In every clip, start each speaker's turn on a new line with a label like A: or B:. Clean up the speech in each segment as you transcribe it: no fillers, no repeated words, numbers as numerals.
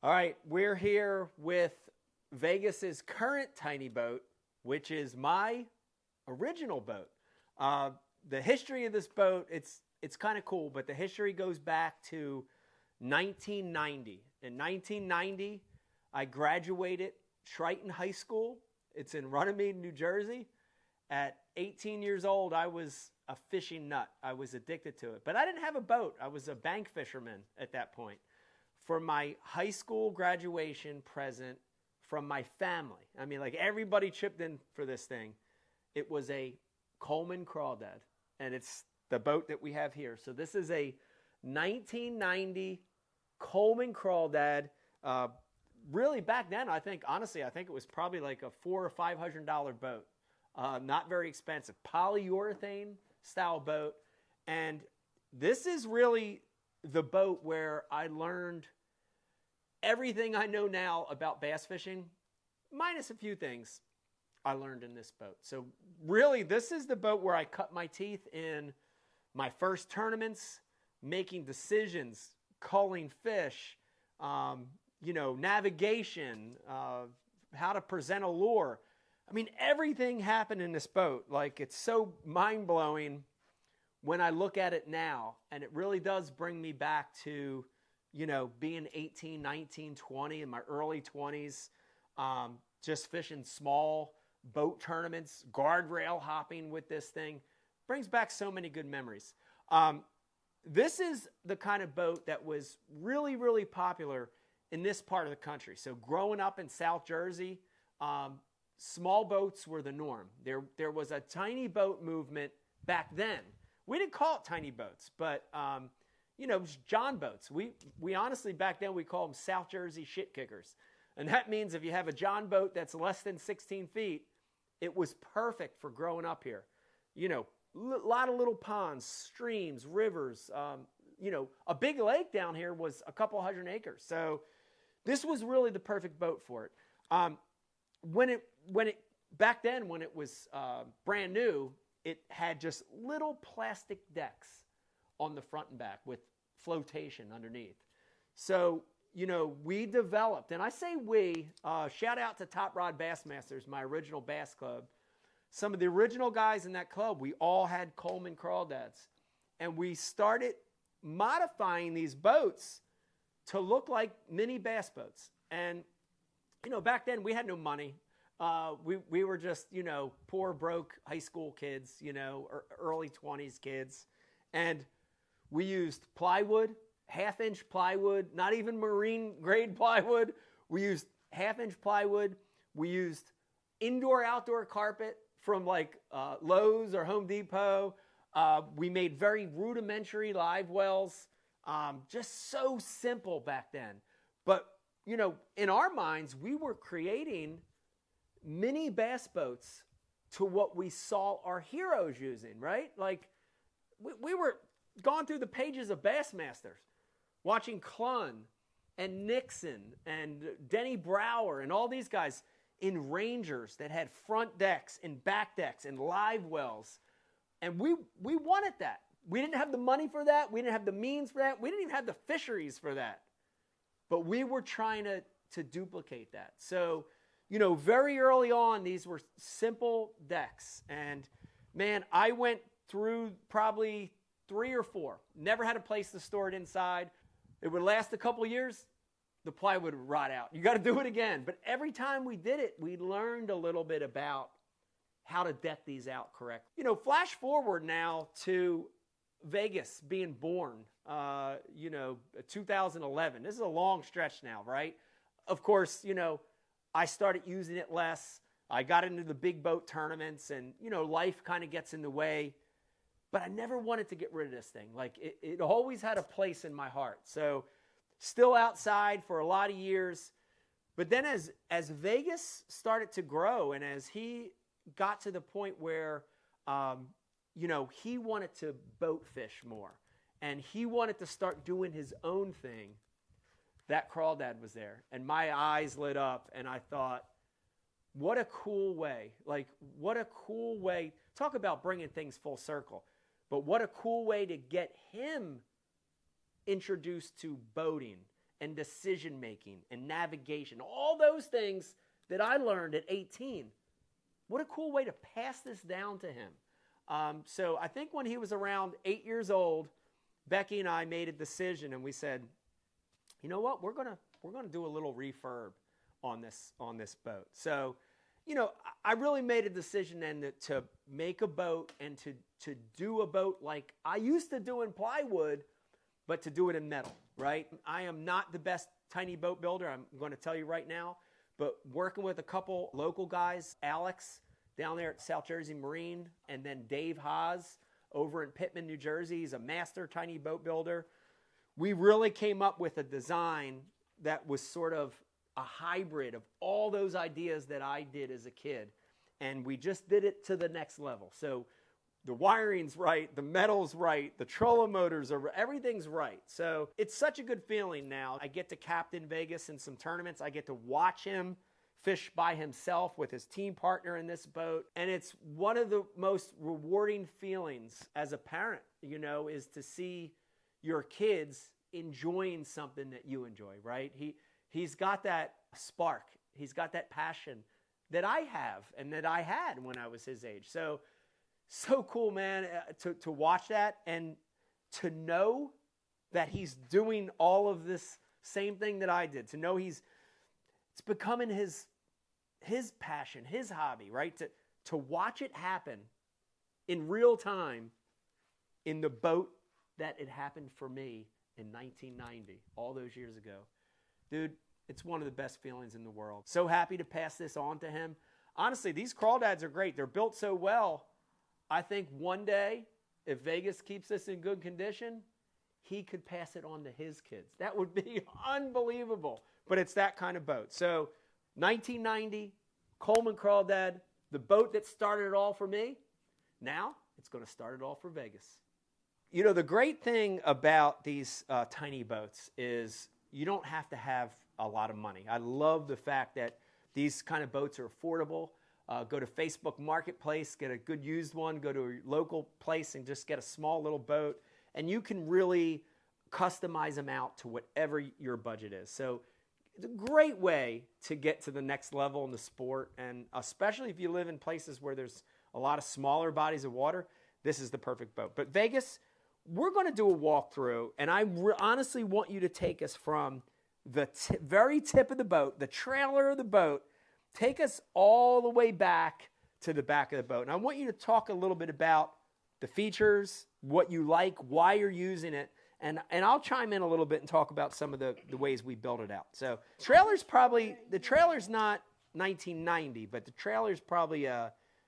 A: All right, we're here with Vegas's current tiny boat, which is my original boat. The history of this boat, it's kind of cool, but the history goes back to 1990. In 1990, I graduated Triton High School. It's in Runnymede, New Jersey. At 18 years old, I was a fishing nut. I was addicted to it. But I didn't have a boat. I was a bank fisherman at that point. For my high school graduation present from my family, I mean, like everybody chipped in for this thing. It was a Coleman Crawdad, and it's the boat that we have here. So this is a 1990 Coleman Crawdad. Really back then, I think it was probably like a $400 or $500 boat. Not very expensive, polyurethane style boat. And this is really the boat where I learned everything I know now about bass fishing, minus a few things I learned in this boat. So really, this is the boat where I cut my teeth in my first tournaments, making decisions, culling fish, navigation, how to present a lure. I mean, everything happened in this boat. Like, it's so mind-blowing when I look at it now. And it really does bring me back to, being 18, 19, 20, in my early 20s, just fishing small boat tournaments, guardrail hopping with this thing. Brings back so many good memories. This is the kind of boat that was really, really popular in this part of the country. So growing up in South Jersey, small boats were the norm. There was a tiny boat movement back then. We didn't call it tiny boats, but John boats. We honestly, back then, we called them South Jersey shit kickers. And that means if you have a John boat that's less than 16 feet, it was perfect for growing up here. A lot of little ponds, streams, rivers. A big lake down here was a couple 100 acres. So this was really the perfect boat for it. Back then, when it was brand new, it had just little plastic decks on the front and back with flotation underneath. So, we developed, and I say we, shout out to Top Rod Bassmasters, my original bass club. Some of the original guys in that club, we all had Coleman Crawdads. And we started modifying these boats to look like mini bass boats. And, back then we had no money. We were just, poor, broke high school kids, early 20s kids. And we used plywood, half-inch plywood, not even marine-grade plywood. We used half-inch plywood. We used indoor-outdoor carpet from like Lowe's or Home Depot. We made very rudimentary live wells. Just so simple back then. But, in our minds, we were creating mini bass boats to what we saw our heroes using, right? Like, we were gone through the pages of Bassmasters, watching Clun and Nixon and Denny Brower and all these guys in Rangers that had front decks and back decks and live wells. And we wanted that. We didn't have the money for that. We didn't have the means for that. We didn't even have the fisheries for that. But we were trying to duplicate that. So, very early on, these were simple decks. And, man, I went through probably 3 or 4. Never had a place to store it inside. It would last a couple years. The plywood would rot out. You got to do it again. But every time we did it, we learned a little bit about how to deck these out correctly. Flash forward now to Vegas being born, 2011. This is a long stretch now, right? Of course, I started using it less. I got into the big boat tournaments and, life kind of gets in the way. But I never wanted to get rid of this thing. Like, it always had a place in my heart. So, still outside for a lot of years. But then as Vegas started to grow and as he got to the point where, he wanted to boat fish more and he wanted to start doing his own thing, that Crawdad was there. And my eyes lit up and I thought, what a cool way. Like, what a cool way. Talk about bringing things full circle. But what a cool way to get him introduced to boating and decision making and navigation, all those things that I learned at 18. What a cool way to pass this down to him. So I think when he was around 8 years old, Becky and I made a decision, and we said, you know what, we're gonna do a little refurb on this boat. So, you know, I really made a decision then to make a boat and to do a boat like I used to do in plywood, but to do it in metal, right? I am not the best tiny boat builder, I'm going to tell you right now, but working with a couple local guys, Alex down there at South Jersey Marine, and then Dave Haas over in Pittman, New Jersey. He's a master tiny boat builder. We really came up with a design that was sort of a hybrid of all those ideas that I did as a kid, and we just did it to the next level. So the wiring's right, the metal's right, the trolling motors are, everything's right. So it's such a good feeling now. I get to captain Vegas in some tournaments. I get to watch him fish by himself with his team partner in this boat. And it's one of the most rewarding feelings as a parent, you know, is to see your kids enjoying something that you enjoy, right? He's got that spark. He's got that passion that I have and that I had when I was his age. So cool, man, to watch that and to know that he's doing all of this same thing that I did. To know it's becoming his passion, his hobby, right? To watch it happen in real time in the boat that it happened for me in 1990, all those years ago. Dude, it's one of the best feelings in the world. So happy to pass this on to him. Honestly, these Crawdads are great. They're built so well. I think one day, if Vegas keeps this in good condition, he could pass it on to his kids. That would be unbelievable. But it's that kind of boat. So 1990, Coleman Crawdad, the boat that started it all for me. Now it's going to start it all for Vegas. You know, the great thing about these tiny boats is you don't have to have a lot of money. I love the fact that these kind of boats are affordable. Go to Facebook Marketplace, get a good used one, go to a local place and just get a small little boat. And you can really customize them out to whatever your budget is. So it's a great way to get to the next level in the sport. And especially if you live in places where there's a lot of smaller bodies of water, this is the perfect boat. But Vegas, we're going to do a walkthrough, and I honestly want you to take us from the very tip of the boat, the trailer of the boat, take us all the way back to the back of the boat. And I want you to talk a little bit about the features, what you like, why you're using it, and I'll chime in a little bit and talk about some of the ways we built it out. So the trailer's not 1990, but the trailer's probably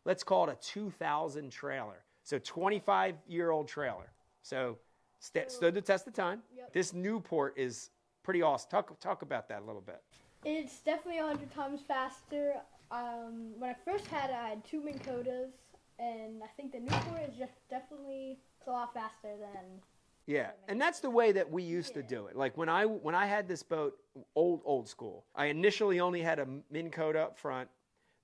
A: let's call it a 2000 trailer. So 25-year-old trailer. So stood the test of time. Yep. This Newport is pretty awesome. Talk about that a little bit.
B: It's definitely 100 times faster. When I first had it, I had 2 Minn Kotas, and I think the Newport is just definitely a lot faster than.
A: Yeah, and that's the way that we used to do it. Like when I had this boat, old school, I initially only had a Minn Kota up front.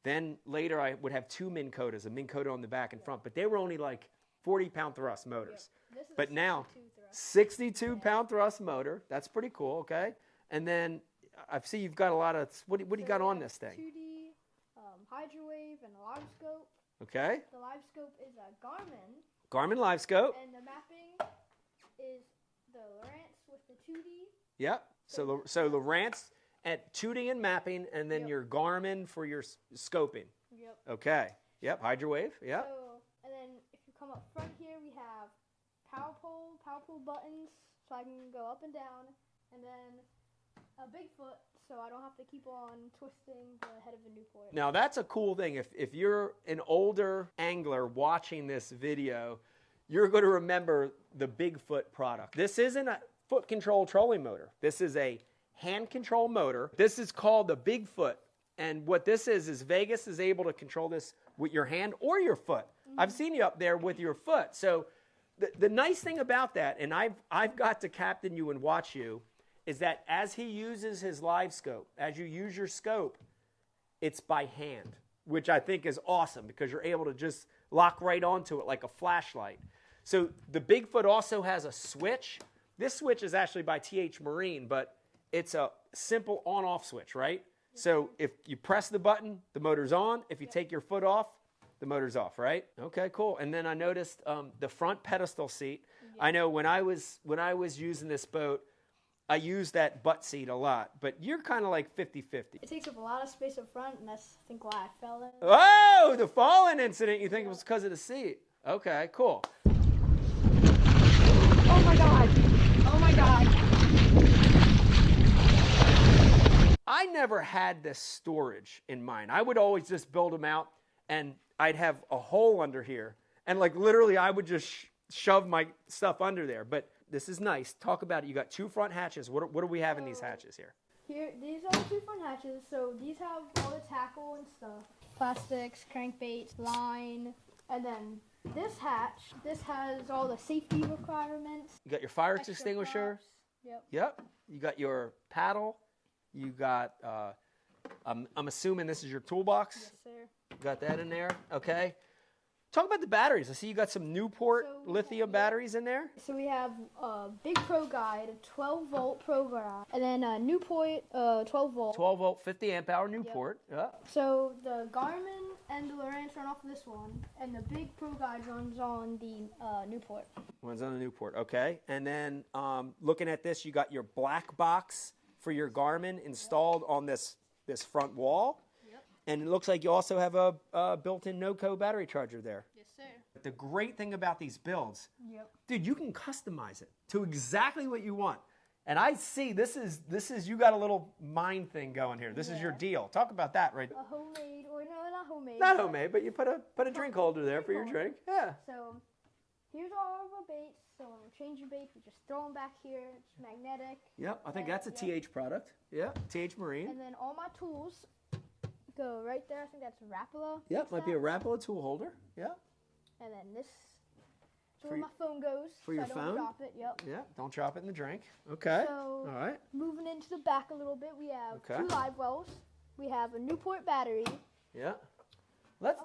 A: Then later I would have 2 Minn Kotas, a Minn Kota on the back and front, but they were only like 40-pound thrust motors.
B: Yep.
A: But now, 62-pound thrust motor. That's pretty cool, okay? And then I see you've got a lot of, what do you got on this thing?
B: 2D, hydrowave, and a live scope.
A: Okay.
B: The live scope is a Garmin.
A: Garmin live scope.
B: And the mapping is the Lowrance with the 2D.
A: Yep. So Lowrance at 2D and mapping, and then your Garmin for your scoping.
B: Yep.
A: Okay. Yep. Hydrowave. Yep.
B: And then if you come up front here, we have power pole buttons, so I can go up and down, and then a Bigfoot, so I don't have to keep on twisting the head of a Newport.
A: Now that's a cool thing. If you're an older angler watching this video, you're going to remember the Bigfoot product. This isn't a foot control trolling motor. This is a hand control motor. This is called the Bigfoot. And what this is Vegas is able to control this with your hand or your foot. Mm-hmm. I've seen you up there with your foot. So the nice thing about that, and I've got to captain you and watch you, is that as he uses his live scope, as you use your scope, it's by hand, which I think is awesome because you're able to just lock right onto it like a flashlight. So the Bigfoot also has a switch. This switch is actually by TH Marine, but it's a simple on-off switch, right? So if you press the button, the motor's on. If you take your foot off, the motor's off, right? Okay, cool. And then I noticed the front pedestal seat. I know when I was using this boat, I used that butt seat a lot, but you're kind of like 50-50.
B: It takes up a lot of space up front, and that's, I think, why I fell in.
A: Oh, the falling incident, you think it was because of the seat. Okay, cool.
B: Oh, my God. Oh, my God.
A: I never had this storage in mind. I would always just build them out, and I'd have a hole under here, and like literally I would just shove my stuff under there, but this is nice. Talk about it. You got 2 front hatches. What do we have in these hatches here?
B: Here, these are the 2 front hatches. So these have all the tackle and stuff. Plastics, crankbaits, line. And then this hatch, this has all the safety requirements.
A: You got your fire extinguisher.
B: Yep.
A: Yep. You got your paddle. You got, I'm assuming this is your toolbox.
B: Yes, sir.
A: You got that in there. Okay. Talk about the batteries. I see you got some Newport lithium batteries in there.
B: So we have a big Pro Guide, a 12-volt Pro Guide, and then a Newport 12-volt.
A: 12-volt, 50-amp-hour Newport. Yep.
B: So the Garmin and the Lowrance run off of this one, and the big Pro Guide runs on the Newport.
A: One's on the Newport. Okay. And then looking at this, you got your black box for your Garmin installed on this front wall. And it looks like you also have a built-in NOCO battery charger there.
B: Yes, sir.
A: The great thing about these builds, dude, you can customize it to exactly what you want. And I see this is you got a little mind thing going here. This is your deal. Talk about that, right?
B: A homemade, or no, not homemade.
A: Not homemade, but you put a drink holder there for your drink. Yeah.
B: So here's all of our baits. So when we're changing baits, we just throw them back here. It's magnetic.
A: Yep, I think that's a TH product. Yeah, TH Marine.
B: And then all my tools go right there. I think that's a Rapala.
A: Yep, might be a Rapala tool holder. Yeah.
B: And then this is where my phone goes.
A: For your
B: so I
A: phone?
B: don't drop it. Yep.
A: Yeah, don't drop it in the drink. Okay.
B: So,
A: all right.
B: Moving into the back a little bit, we have 2 live wells. We have a Newport battery.
A: Yeah.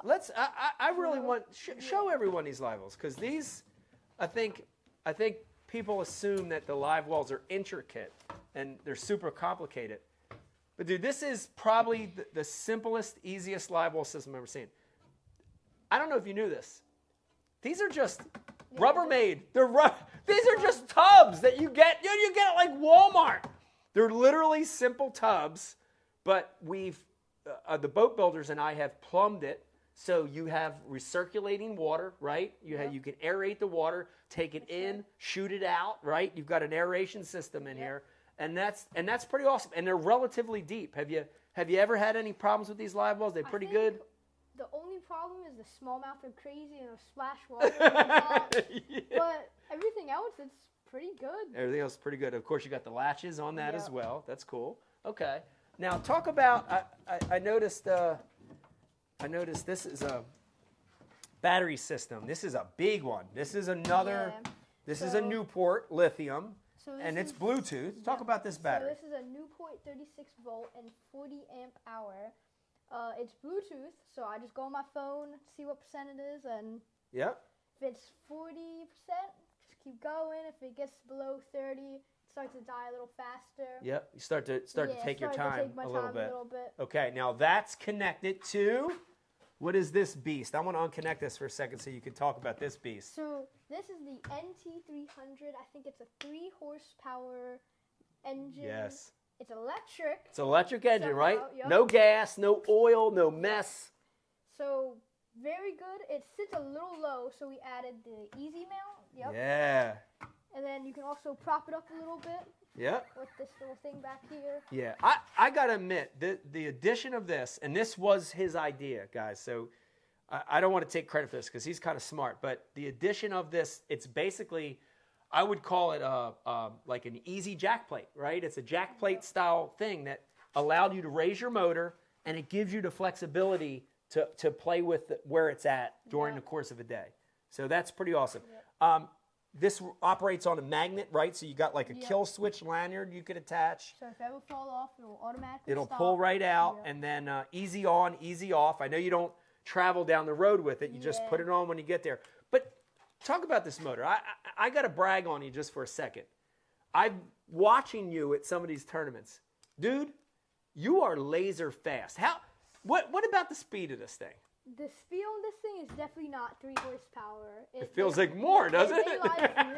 A: Let's. I really want show everyone these live wells, because these, I think people assume that the live wells are intricate and they're super complicated. But dude, this is probably the simplest, easiest live well system I've ever seen. I don't know if you knew this. These are just Rubbermaid. These are just tubs that you get. You get at like Walmart. They're literally simple tubs, but the boat builders and I have plumbed it so you have recirculating water, right? You can aerate the water, take it in, shoot it out, right? You've got an aeration system in here. And that's pretty awesome. And they're relatively deep. Have you ever had any problems with these live wells? They're pretty good.
B: The only problem is the smallmouth are crazy and they'll splash water on top. But everything else, it's pretty good.
A: Everything else is pretty good. Of course, you got the latches on that as well. That's cool. Okay. Now talk about. I noticed. I noticed this is a battery system. This is a big one. This is another. This is a Newport lithium. And it's Bluetooth. Talk about this battery.
B: So this is a Newport 36 volt and 40 amp hour. It's Bluetooth, so I just go on my phone, see what percent it is, and if it's 40%, just keep going. If it gets below 30, it starts to die a little faster. Yep,
A: you start to take your time a little bit. Okay, now that's connected to. What is this beast? I want to unconnect this for a second so you can talk about this beast.
B: So this is the NT300. I think it's a 3 horsepower engine.
A: Yes.
B: It's electric.
A: It's an electric engine, right? Yep. No gas, no oil, no mess.
B: So very good. It sits a little low, so we added the easy mount. Yep.
A: Yeah.
B: And then you can also prop it up a little bit.
A: Yep.
B: With this little thing back here.
A: Yeah, I gotta admit, the addition of this, and this was his idea, guys, so I don't want to take credit for this because he's kind of smart, but the addition of this, it's basically, I would call it like an easy jack plate, right? It's a jack plate style thing that allowed you to raise your motor, and it gives you the flexibility to play with where it's at during the course of a day. So that's pretty awesome. This operates on a magnet, right? So you got like a kill switch lanyard you could attach.
B: So if it ever fall off, it will automatically
A: stop. Pull right out, and then easy on, easy off. I know you don't travel down the road with it. You just put it on when you get there. But talk about this motor. I got to brag on you just for a second. I'm watching you at some of these tournaments. Dude, you are laser fast. What about the speed of this thing?
B: The speed on this thing is definitely not 3 horsepower.
A: It feels like more, doesn't it?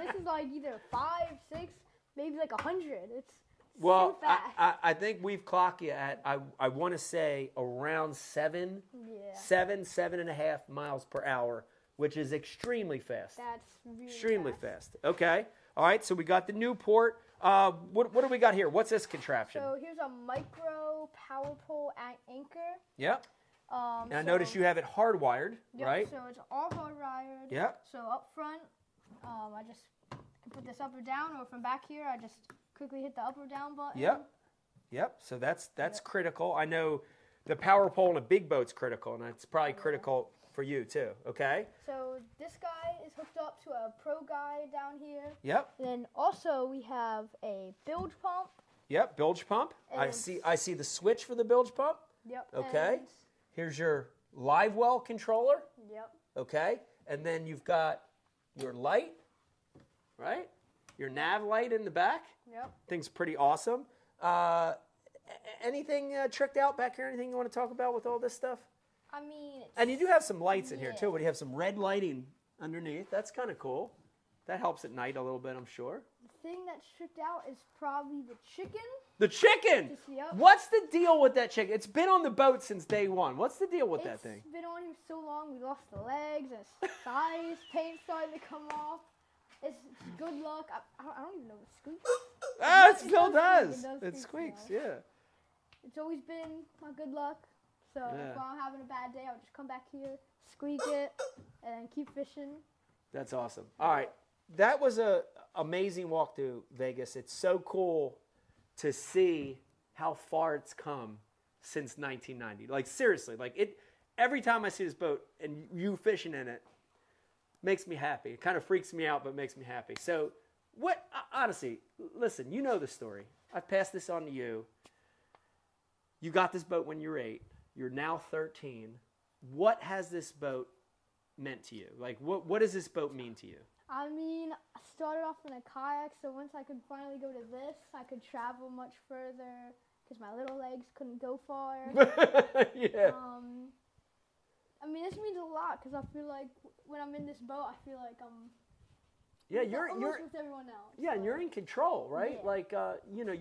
B: This is like either 5, 6, maybe like 100. It's
A: well,
B: so fast.
A: I think we've clocked you at, I want to say around 7 and a half miles per hour, which is extremely fast.
B: That's really
A: extremely fast. Okay. All right. So we got the Newport. What do we got here? What's this contraption?
B: So here's a micro power pole anchor.
A: Yep. And I notice you have it hardwired, right?
B: So it's all hardwired.
A: Yep.
B: So up front, I just can put this up or down, or from back here, I just quickly hit the up or down button.
A: Yep. So that's critical. I know the power pole in a big boat's critical, and it's probably critical for you too. Okay.
B: So this guy is hooked up to a pro guy down here.
A: Yep.
B: And then also we have a bilge pump.
A: Yep, bilge pump. I see the switch for the bilge pump.
B: Yep.
A: Okay. Here's your live well controller.
B: Yep.
A: Okay. And then you've got your light, right? Your nav light in the back.
B: Yep.
A: Thing's pretty awesome. Anything tricked out back here? Anything you want to talk about with all this stuff?
B: I mean,
A: and you do have some lights in here too. But you have some red lighting underneath. That's kind of cool. That helps at night a little bit, I'm sure.
B: The thing that's tricked out is probably the chicken.
A: The chicken?
B: Yep.
A: What's the deal with that chicken? It's been on the boat since day one. What's the deal with that thing?
B: It's been on here so long, we lost the legs, its thighs, paint starting to come off. It's good luck. I don't even know if it squeaks.
A: It still does. It squeaks, yeah.
B: It's always been my good luck. So if I'm having a bad day, I'll just come back here, squeak it, and then keep fishing. That's
A: awesome. All right. That was an amazing walk through Vegas. It's so cool to see how far it's come since 1990. Like, seriously, every time I see this boat and you fishing in it, makes me happy. It kind of freaks me out, but makes me happy. So, honestly, listen, you know the story. I've passed this on to you. You got this boat when you were 8. You're now 13. What has this boat meant to you? Like, what does this boat mean to you?
B: I mean, I started off in a kayak, so once I could finally go to this, I could travel much further because my little legs couldn't go far.
A: Yeah.
B: I mean, this means a lot because I feel like when I'm in this boat, I feel like I'm
A: you're
B: with everyone else.
A: Yeah, and you're in control, right?
B: Yeah.
A: Like,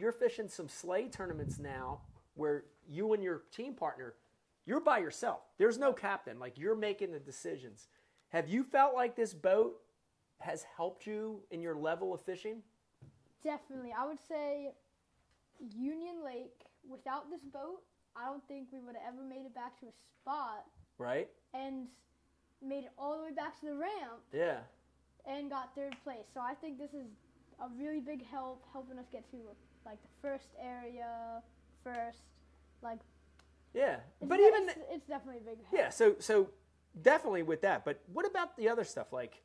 A: you're fishing some sleigh tournaments now where you and your team partner, you're by yourself. There's no captain. Like, you're making the decisions. Have you felt like this boat has helped you in your level of fishing?
B: Definitely. I would say Union Lake, without this boat, I don't think we would have ever made it back to a spot.
A: Right.
B: And made it all the way back to the ramp.
A: Yeah.
B: And got 3rd place. So I think this is a really big help, helping us get to like the first area first. Like.
A: Yeah. But
B: it's definitely a big help.
A: Yeah. So definitely with that. But what about the other stuff, like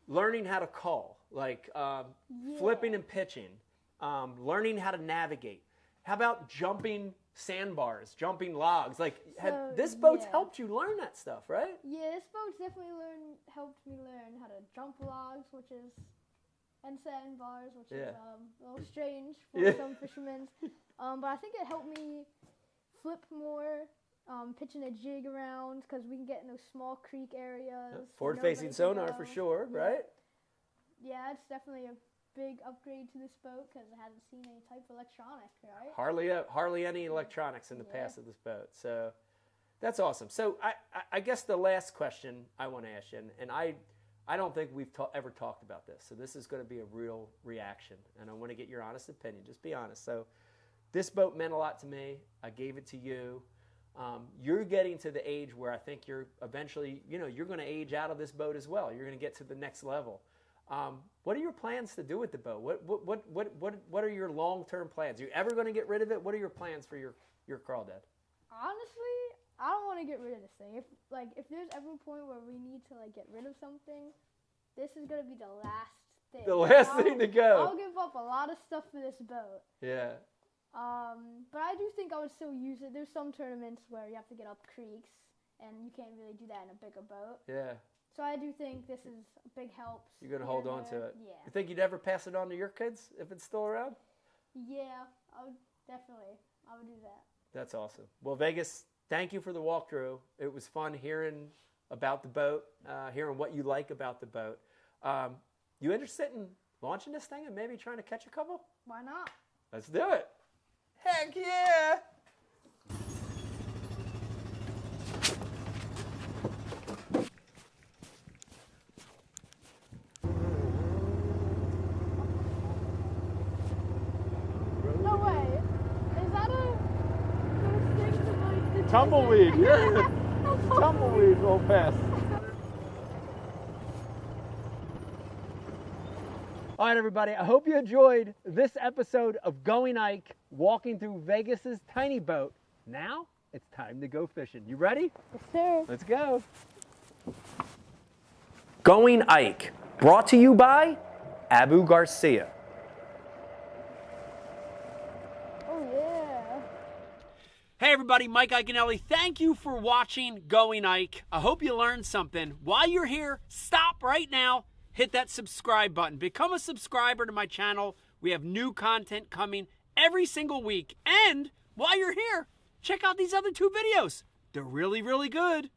A: learning how to call, like flipping and pitching, learning how to navigate? How about jumping sandbars, jumping logs? Like, this boat's helped you learn that stuff, right?
B: Yeah, this boat's definitely helped me learn how to jump logs, and sandbars, which is a little strange for some fishermen. But I think it helped me flip more, pitching a jig around, because we can get in those small creek areas.
A: Forward-facing sonar for sure, right?
B: Yeah, it's definitely a big upgrade to this boat because it hasn't seen any type of electronic, right?
A: Hardly any electronics in the past of this boat. So that's awesome. So I guess the last question I want to ask you, and I don't think we've ever talked about this, so this is going to be a real reaction, and I want to get your honest opinion. Just be honest. So this boat meant a lot to me. I gave it to you. You're getting to the age where I think you're eventually, you're going to age out of this boat as well. You're going to get to the next level. What are your plans to do with the boat? What are your long-term plans? Are you ever going to get rid of it? What are your plans for your Crawdad?
B: Honestly, I don't want to get rid of this thing. If there's ever a point where we need to get rid of something, this is going to be the last thing.
A: The last thing to go.
B: I'll give up a lot of stuff for this boat.
A: Yeah.
B: But I do think I would still use it. There's some tournaments where you have to get up creeks, and you can't really do that in a bigger boat.
A: Yeah.
B: So I do think this is a big help.
A: You're going to hold on to it.
B: Yeah.
A: You think you'd ever pass it on to your kids if it's still around?
B: Yeah, I would do that.
A: That's awesome. Well, Vegas, thank you for the walkthrough. It was fun hearing about the boat, hearing what you like about the boat. You interested in launching this thing and maybe trying to catch a couple?
B: Why not?
A: Let's do it. Heck yeah!
B: No way. Is that a thing to like the
A: Tumbleweed, yeah. Tumbleweed roll past. All right, everybody. I hope you enjoyed this episode of Going Ike, walking through Vegas's tiny boat. Now it's time to go fishing. You ready?
B: Yes, sir.
A: Let's go. Going Ike, brought to you by Abu Garcia.
B: Oh, yeah.
A: Hey everybody, Mike Iaconelli. Thank you for watching Going Ike. I hope you learned something. While you're here, stop right now. Hit that subscribe button. Become a subscriber to my channel. We have new content coming every single week. And while you're here, check out these other 2 videos. They're really, really good.